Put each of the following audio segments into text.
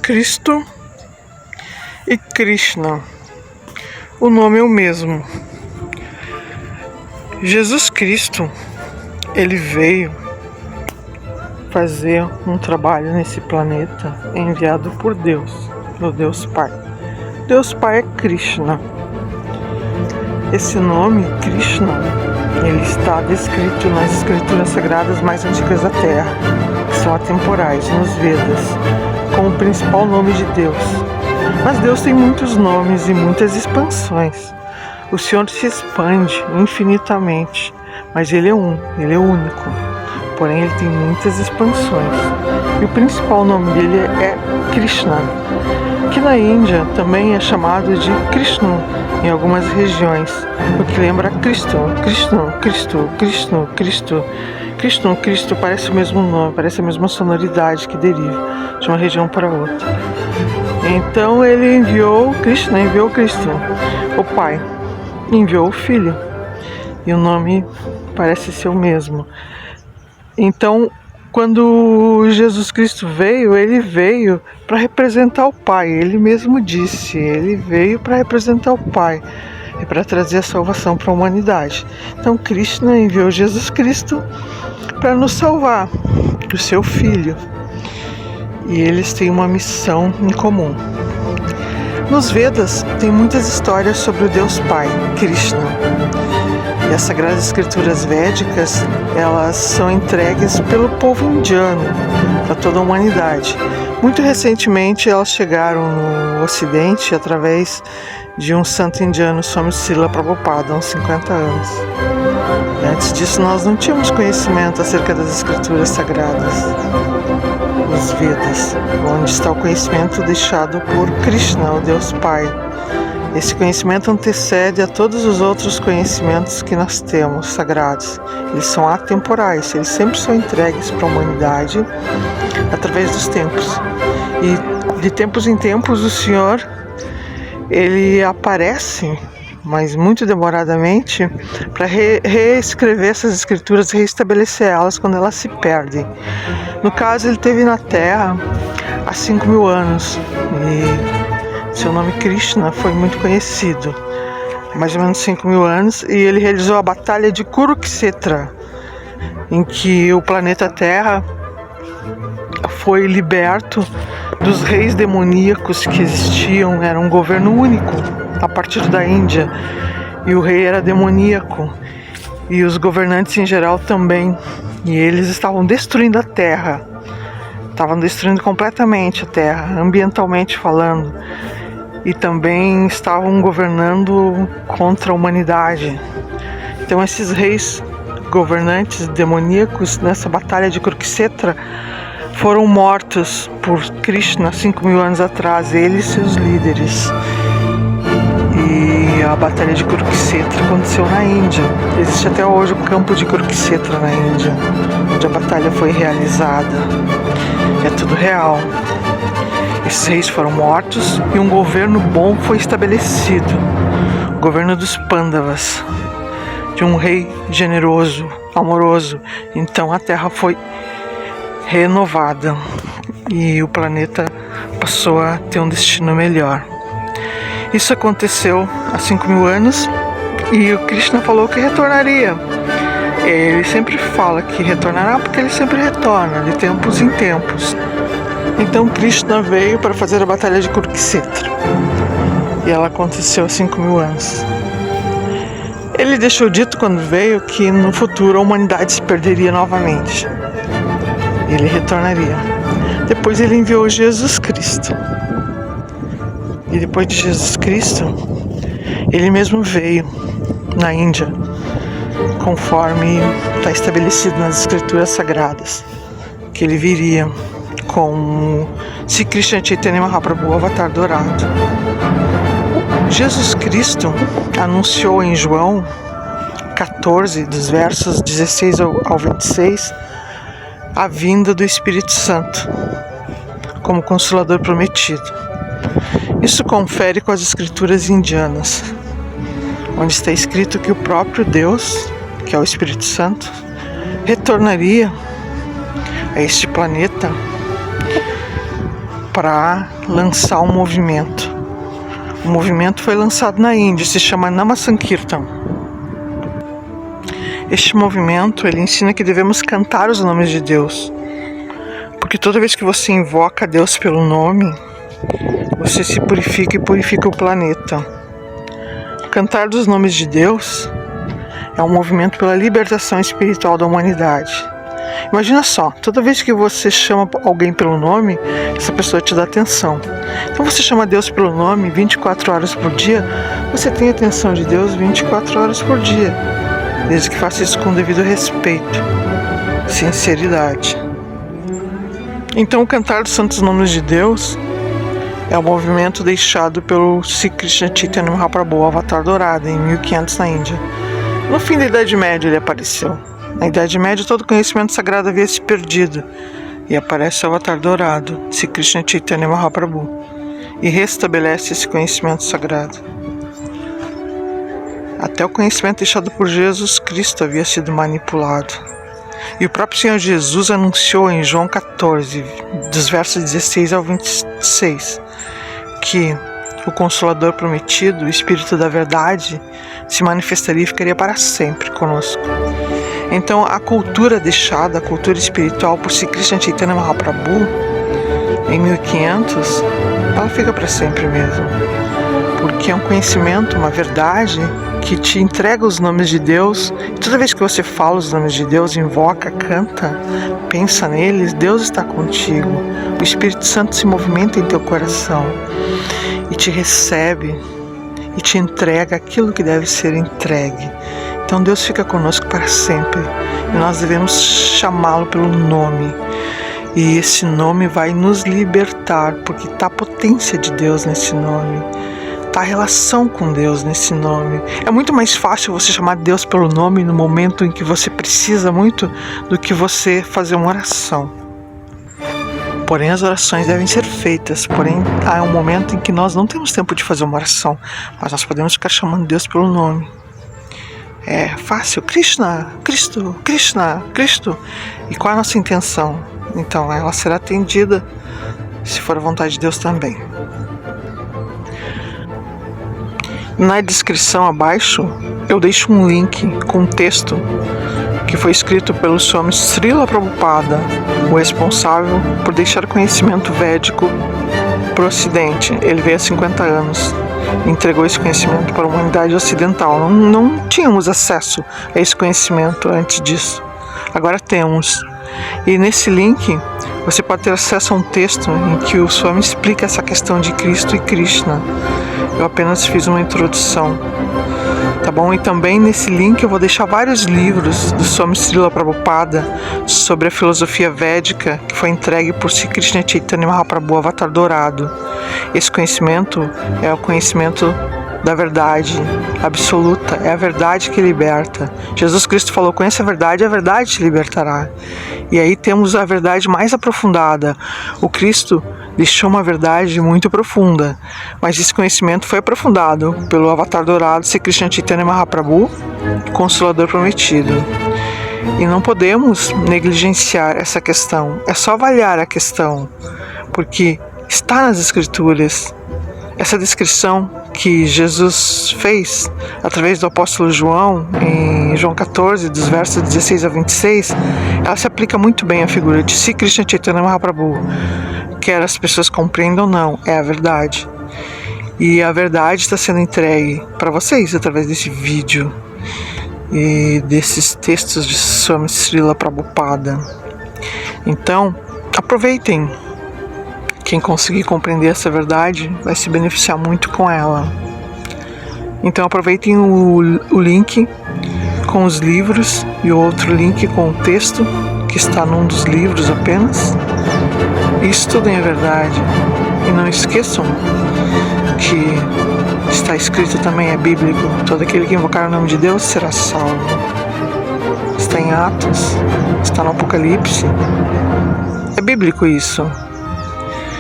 Cristo e Krishna. O nome é o mesmo. Jesus Cristo, ele veio fazer um trabalho nesse planeta enviado por Deus, o Deus Pai. Deus Pai é Krishna. Esse nome, Krishna, ele está descrito nas escrituras sagradas mais antigas da Terra, que são atemporais, nos Vedas, como o principal nome de Deus. Mas Deus tem muitos nomes e muitas expansões. O Senhor se expande infinitamente, mas Ele é Ele é único. Porém, Ele tem muitas expansões. E o principal nome dele é Krishna, que na Índia também é chamado de Krishna em algumas regiões, o que lembra Cristo. Cristo parece o mesmo nome, parece a mesma sonoridade que deriva de uma região para outra. Então ele Krishna enviou Cristo, o Pai, enviou o Filho, e o nome parece ser o mesmo. Então, quando Jesus Cristo veio, ele veio para representar o Pai. Ele mesmo disse, ele veio para representar o Pai e para trazer a salvação para a humanidade. Então, Krishna enviou Jesus Cristo para nos salvar, o seu Filho. E eles têm uma missão em comum. Nos Vedas tem muitas histórias sobre o Deus Pai, Krishna. E as Sagradas Escrituras Védicas, elas são entregues pelo povo indiano a toda a humanidade. Muito recentemente elas chegaram no Ocidente através de um santo indiano, Swami Srila Prabhupada, há uns 50 anos. E antes disso nós não tínhamos conhecimento acerca das Escrituras Sagradas, os Vedas, onde está o conhecimento deixado por Krishna, o Deus Pai. Esse conhecimento antecede a todos os outros conhecimentos que nós temos, sagrados. Eles são atemporais, eles sempre são entregues para a humanidade através dos tempos. E de tempos em tempos o Senhor, ele aparece, mas muito demoradamente, para reescrever essas escrituras, reestabelecer elas quando elas se perdem. No caso, ele esteve na Terra há 5.000 anos e seu nome Krishna foi muito conhecido, mais ou menos 5.000 anos, e ele realizou a Batalha de Kurukshetra, em que o planeta Terra foi liberto dos reis demoníacos que existiam. Era um governo único a partir da Índia, e o rei era demoníaco, e os governantes em geral também, e eles estavam destruindo a Terra, estavam destruindo completamente a Terra, ambientalmente falando, e também estavam governando contra a humanidade. Então esses reis governantes demoníacos nessa batalha de Kurukshetra foram mortos por Krishna 5.000 anos atrás, ele e seus líderes. E a batalha de Kurukshetra aconteceu na Índia. Existe até hoje o campo de Kurukshetra na Índia, onde a batalha foi realizada. É tudo real. Esses reis foram mortos e um governo bom foi estabelecido, o governo dos Pandavas, de um rei generoso, amoroso. Então a Terra foi renovada e o planeta passou a ter um destino melhor. Isso aconteceu há 5.000 anos e o Krishna falou que retornaria. Ele sempre fala que retornará porque ele sempre retorna, de tempos em tempos. Então Krishna veio para fazer a batalha de Kurukshetra, e ela aconteceu há 5.000 anos. Ele deixou dito quando veio que no futuro a humanidade se perderia novamente. Ele retornaria. Depois ele enviou Jesus Cristo. E depois de Jesus Cristo, ele mesmo veio na Índia, conforme está estabelecido nas Escrituras Sagradas, que ele viria como Sri Krishna Chaitanya Mahaprabhu, o avatar dourado. Jesus Cristo anunciou em João 14, dos versos 16 ao 26, a vinda do Espírito Santo como Consolador prometido. Isso confere com as escrituras indianas, onde está escrito que o próprio Deus, que é o Espírito Santo, retornaria a este planeta para lançar um movimento. O movimento foi lançado na Índia, se chama Namasankirtan. Este movimento, ele ensina que devemos cantar os nomes de Deus. Porque toda vez que você invoca Deus pelo nome, você se purifica e purifica o planeta. Cantar dos nomes de Deus é um movimento pela libertação espiritual da humanidade. Imagina só, toda vez que você chama alguém pelo nome, essa pessoa te dá atenção. Então você chama Deus pelo nome 24 horas por dia, você tem a atenção de Deus 24 horas por dia, desde que faça isso com devido respeito, sinceridade. Então o cantar dos santos nomes de Deus é o movimento deixado pelo Sri Krishna Chaitanya Mahaprabhu, o Avatar Dourado, em 1500 na Índia. No fim da Idade Média ele apareceu. Na Idade Média todo conhecimento sagrado havia se perdido e aparece o Avatar Dourado, Sri Krishna Chaitanya Mahaprabhu, e restabelece esse conhecimento sagrado. Até o conhecimento deixado por Jesus Cristo havia sido manipulado. E o próprio Senhor Jesus anunciou em João 14, dos versos 16 ao 26, que o Consolador prometido, o Espírito da Verdade, se manifestaria e ficaria para sempre conosco. Então a cultura deixada, a cultura espiritual por Sri Krishna Chaitanya Mahaprabhu, em 1500, ela fica para sempre mesmo. Porque é um conhecimento, uma verdade que te entrega os nomes de Deus. E toda vez que você fala os nomes de Deus, invoca, canta, pensa neles, Deus está contigo. O Espírito Santo se movimenta em teu coração e te recebe e te entrega aquilo que deve ser entregue. Então Deus fica conosco para sempre e nós devemos chamá-lo pelo nome. E esse nome vai nos libertar, porque está a potência de Deus nesse nome. Está a relação com Deus nesse nome. É muito mais fácil você chamar Deus pelo nome no momento em que você precisa muito do que você fazer uma oração. Porém, as orações devem ser feitas. Porém, há um momento em que nós não temos tempo de fazer uma oração, mas nós podemos ficar chamando Deus pelo nome. É fácil. Krishna, Cristo, Krishna, Cristo. E qual é a nossa intenção? Então, ela será atendida se for a vontade de Deus também. Na descrição abaixo, eu deixo um link com um texto que foi escrito pelo Swami Srila Prabhupada, o responsável por deixar conhecimento védico para o Ocidente. Ele veio há 50 anos e entregou esse conhecimento para a humanidade ocidental. Não tínhamos acesso a esse conhecimento antes disso. Agora temos. E nesse link você pode ter acesso a um texto em que o Swami explica essa questão de Cristo e Krishna. Eu apenas fiz uma introdução, tá bom? E também nesse link eu vou deixar vários livros do Swami Srila Prabhupada sobre a filosofia védica que foi entregue por Sri Krishna Chaitanya Mahaprabhu, Avatar Dourado. Esse conhecimento é o conhecimento da verdade absoluta, é a verdade que liberta. Jesus Cristo falou: conheça a verdade te libertará. E aí temos a verdade mais aprofundada. O Cristo deixou uma verdade muito profunda, mas esse conhecimento foi aprofundado pelo Avatar Dourado, Sri Krishna Chaitanya Mahaprabhu, Consolador prometido. E não podemos negligenciar essa questão, é só avaliar a questão, porque está nas Escrituras. Essa descrição que Jesus fez através do apóstolo João, em João 14, dos versos 16 a 26, ela se aplica muito bem à figura de Sri Krishna Chaitanya Mahaprabhu. Quer as pessoas compreendam ou não, é a verdade. E a verdade está sendo entregue para vocês através desse vídeo e desses textos de Swami Srila Prabhupada. Então, aproveitem. Quem conseguir compreender essa verdade vai se beneficiar muito com ela. Então aproveitem o link com os livros e o outro link com o texto que está num dos livros apenas. E estudem a verdade. E não esqueçam que está escrito também, é bíblico: todo aquele que invocar o nome de Deus será salvo. Está em Atos, está no Apocalipse. É bíblico isso.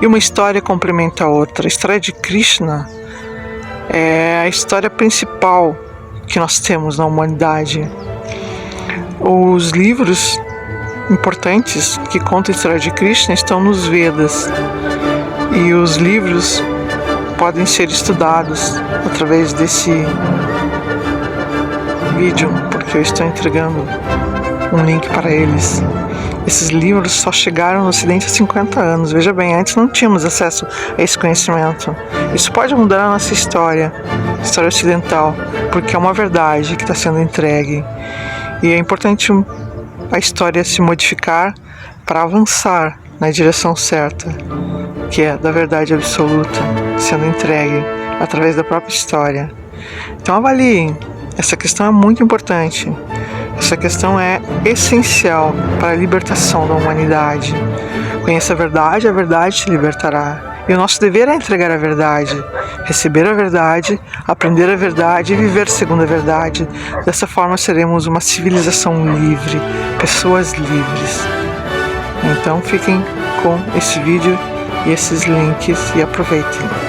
E uma história complementa a outra. A história de Krishna é a história principal que nós temos na humanidade. Os livros importantes que contam a história de Krishna estão nos Vedas. E os livros podem ser estudados através desse vídeo, porque eu estou entregando um link para eles. Esses livros só chegaram no Ocidente há 50 anos. Veja bem, antes não tínhamos acesso a esse conhecimento. Isso pode mudar a nossa história ocidental, porque é uma verdade que está sendo entregue. E é importante a história se modificar para avançar na direção certa, que é da verdade absoluta, sendo entregue através da própria história. Então avaliem, essa questão é muito importante. Essa questão é essencial para a libertação da humanidade. Conheça a verdade te libertará. E o nosso dever é entregar a verdade, receber a verdade, aprender a verdade e viver segundo a verdade. Dessa forma seremos uma civilização livre, pessoas livres. Então fiquem com esse vídeo e esses links e aproveitem.